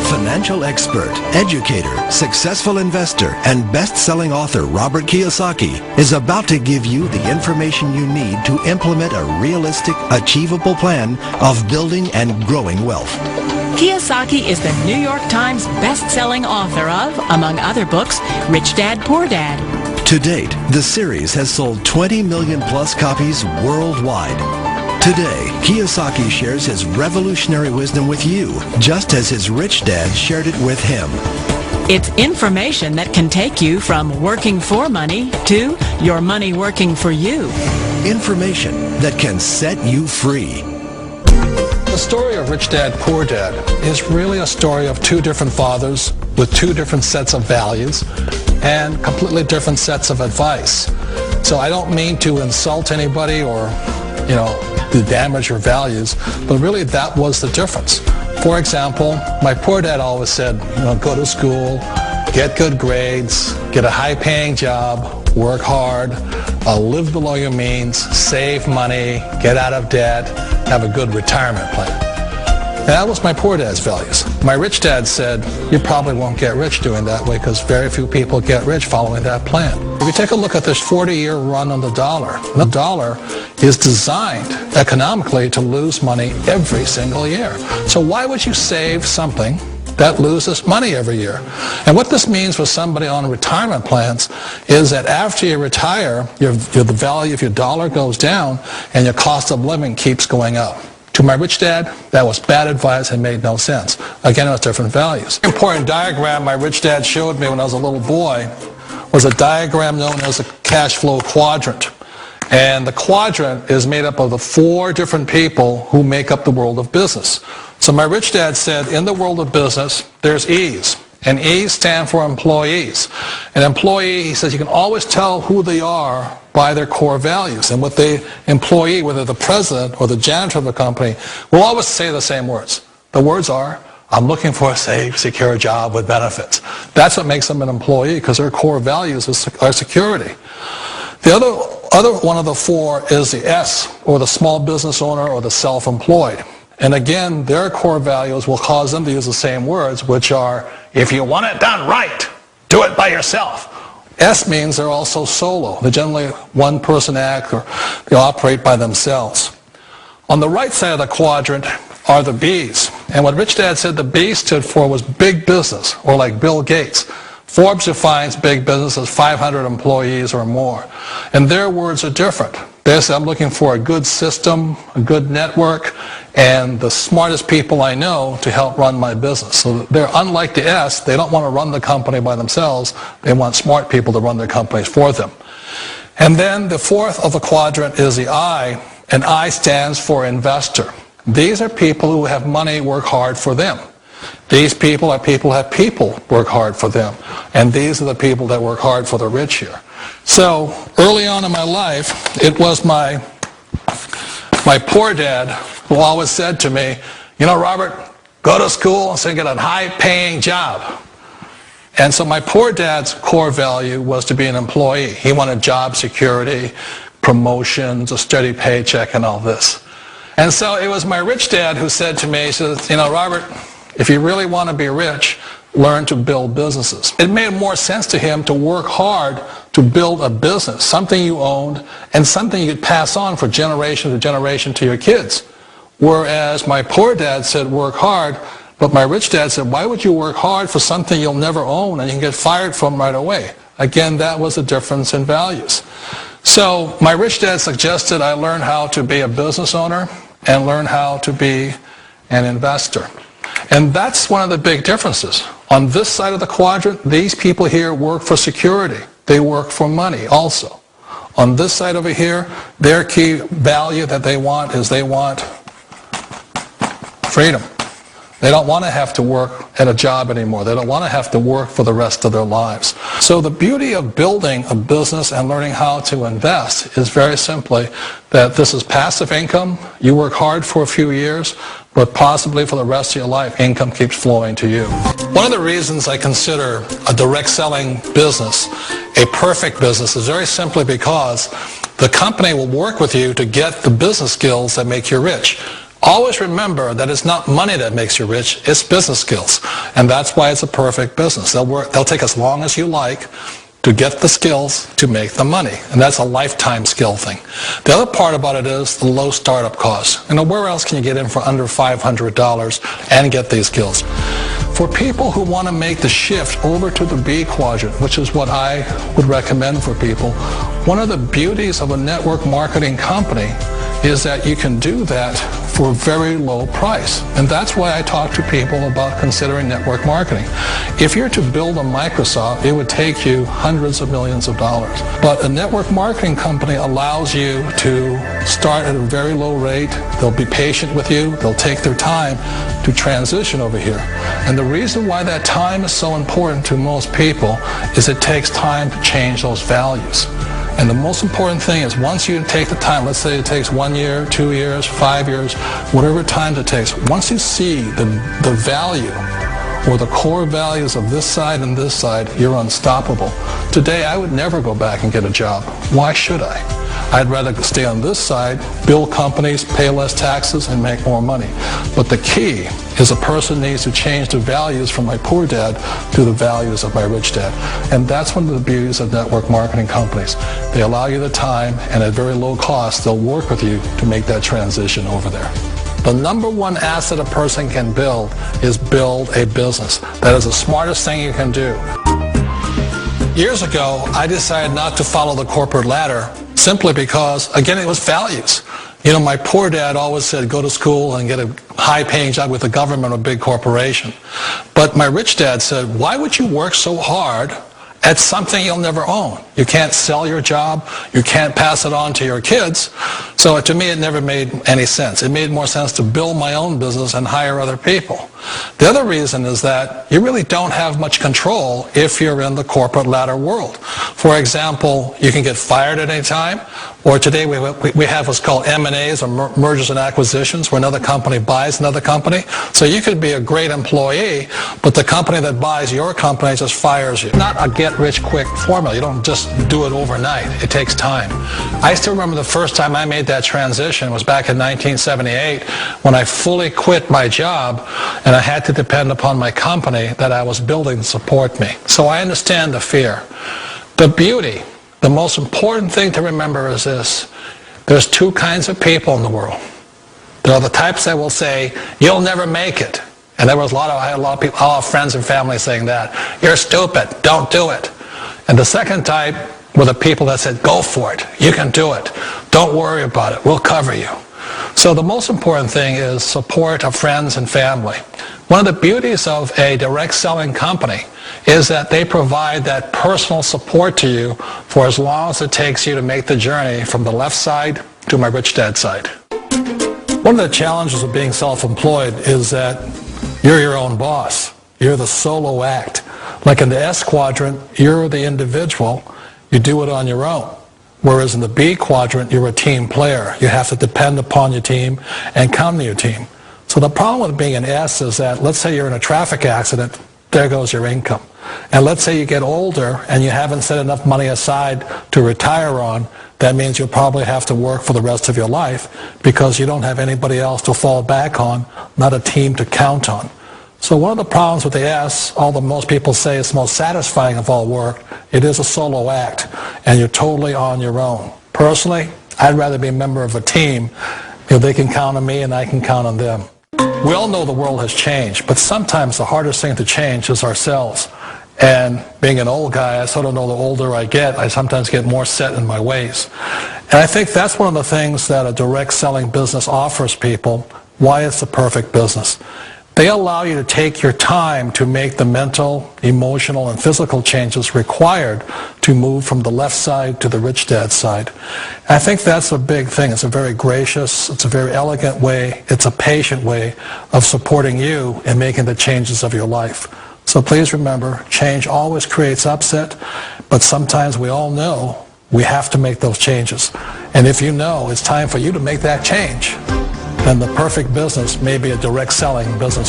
Financial expert, educator, successful investor, and best-selling author Robert Kiyosaki is about to give you the information you need to implement a realistic, achievable plan of building and growing wealth. Kiyosaki is the New York Times best-selling author of, among other books, Rich Dad, Poor Dad. To date, the series has sold 20 million plus copies worldwide. Today, Kiyosaki shares his revolutionary wisdom with you, just as his rich dad shared it with him. It's information that can take you from working for money to your money working for you. Information that can set you free. The story of Rich Dad, Poor Dad is really a story of two different fathers with two different sets of values and completely different sets of advice. So I don't mean to insult anybody or, to damage your values, but really that was the difference. For example, my poor dad always said, go to school, get good grades, get a high-paying job, work hard, live below your means, save money, get out of debt, have a good retirement plan. And that was my poor dad's values. My rich dad said, you probably won't get rich doing that way because very few people get rich following that plan. If you take a look at this 40-year run on the dollar is designed economically to lose money every single year. So why would you save something that loses money every year? And what this means for somebody on retirement plans is that after you retire, the value of your dollar goes down and your cost of living keeps going up. To my rich dad, that was bad advice and made no sense. Again, it was different values. An important diagram my rich dad showed me when I was a little boy was a diagram known as a cash flow quadrant. And the quadrant is made up of the four different people who make up the world of business. So my rich dad said, in the world of business, there's E's. And E's stand for employees. An employee, he says, you can always tell who they are by their core values. And what the employee, whether the president or the janitor of the company, will always say the same words. The words are, I'm looking for a safe, secure job with benefits. That's what makes them an employee, because their core values are security. The other one of the four is the S, or the small business owner or the self-employed. And again, their core values will cause them to use the same words, which are, if you want it done right, do it by yourself. S means they're also solo. They're generally one-person act, or they operate by themselves. On the right side of the quadrant are the B's. And what Rich Dad said the B stood for was big business, or like Bill Gates. Forbes defines big business as 500 employees or more. And their words are different. They say, I'm looking for a good system, a good network, and the smartest people I know to help run my business. So they're unlike the S. They don't want to run the company by themselves. They want smart people to run their companies for them. And then the fourth of the quadrant is the I, and I stands for investor. These are people who have money work hard for them. These people are people who have people work hard for them. And these are the people that work hard for the rich here. So early on in my life, it was my poor dad who always said to me, Robert, go to school and get a high-paying job. And so my poor dad's core value was to be an employee. He wanted job security, promotions, a steady paycheck, and all this. And so it was my rich dad who said to me, he says, Robert, if you really want to be rich, learn to build businesses. It made more sense to him to work hard to build a business, something you owned, and something you could pass on for generation to generation to your kids. Whereas my poor dad said work hard, but my rich dad said, why would you work hard for something you'll never own and you can get fired from right away? Again, that was the difference in values. So my rich dad suggested I learn how to be a business owner and learn how to be an investor. And that's one of the big differences. On this side of the quadrant, these people here work for security. They work for money also. On this side over here, their key value that they want is they want freedom. They don't want to have to work at a job anymore. They don't want to have to work for the rest of their lives. So the beauty of building a business and learning how to invest is very simply that this is passive income. You work hard for a few years, but possibly for the rest of your life, income keeps flowing to you. One of the reasons I consider a direct selling business a perfect business is very simply because the company will work with you to get the business skills that make you rich. Always remember that it's not money that makes you rich, it's business skills. And that's why it's a perfect business. They'll take as long as you like to get the skills to make the money. And that's a lifetime skill thing. The other part about it is the low startup cost. Where else can you get in for under $500 and get these skills? For people who want to make the shift over to the B quadrant, which is what I would recommend for people, one of the beauties of a network marketing company is that you can do that for a very low price. And that's why I talk to people about considering network marketing. If you're to build a Microsoft, it would take you hundreds of millions of dollars. But a network marketing company allows you to start at a very low rate. They'll be patient with you. They'll take their time to transition over here. And the reason why that time is so important to most people is it takes time to change those values. And the most important thing is once you take the time, let's say it takes 1 year, 2 years, 5 years, whatever time it takes, once you see the value or the core values of this side and this side, you're unstoppable. Today, I would never go back and get a job. Why should I? I'd rather stay on this side, build companies, pay less taxes, and make more money. But the key is a person needs to change the values from my poor dad to the values of my rich dad. And that's one of the beauties of network marketing companies. They allow you the time, and at very low cost, they'll work with you to make that transition over there. The number one asset a person can build is build a business. That is the smartest thing you can do. Years ago, I decided not to follow the corporate ladder simply because, again, it was values. My poor dad always said, go to school and get a high-paying job with the government or a big corporation. But my rich dad said, why would you work so hard at something you'll never own? You can't sell your job. You can't pass it on to your kids. So to me, it never made any sense. It made more sense to build my own business and hire other people. The other reason is that you really don't have much control if you're in the corporate ladder world. For example, you can get fired at any time, or today we have what's called M&As, or mergers and acquisitions, where another company buys another company. So you could be a great employee, but the company that buys your company just fires you. Not a get-rich-quick formula. You don't just do it overnight. It takes time. I still remember the first time I made that transition was back in 1978 when I fully quit my job and I had to depend upon my company that I was building to support me. So I understand the fear. The beauty, the most important thing to remember is this. There's two kinds of people in the world. There are the types that will say, you'll never make it. And I had a lot of people, all friends and family saying that. You're stupid, don't do it. And the second type were the people that said, go for it, you can do it. Don't worry about it, we'll cover you. So the most important thing is support of friends and family. One of the beauties of a direct selling company is that they provide that personal support to you for as long as it takes you to make the journey from the left side to my rich dad side. One of the challenges of being self-employed is that you're your own boss. You're the solo act. Like in the S quadrant, you're the individual. You do it on your own. Whereas in the B quadrant, you're a team player. You have to depend upon your team and count on your team. So the problem with being an S is that, let's say you're in a traffic accident, there goes your income. And let's say you get older and you haven't set enough money aside to retire on, that means you'll probably have to work for the rest of your life because you don't have anybody else to fall back on, not a team to count on. So one of the problems with the S, although most people say it's the most satisfying of all work, it is a solo act, and you're totally on your own. Personally, I'd rather be a member of a team. They can count on me and I can count on them. We all know the world has changed, but sometimes the hardest thing to change is ourselves. And being an old guy, I sort of know the older I get, I sometimes get more set in my ways. And I think that's one of the things that a direct selling business offers people, why it's the perfect business. They allow you to take your time to make the mental, emotional, and physical changes required to move from the left side to the rich dad side. And I think that's a big thing. It's a very gracious, it's a very elegant way, it's a patient way of supporting you in making the changes of your life. So please remember, change always creates upset, but sometimes we all know we have to make those changes. And if you know it's time for you to make that change, then the perfect business may be a direct selling business.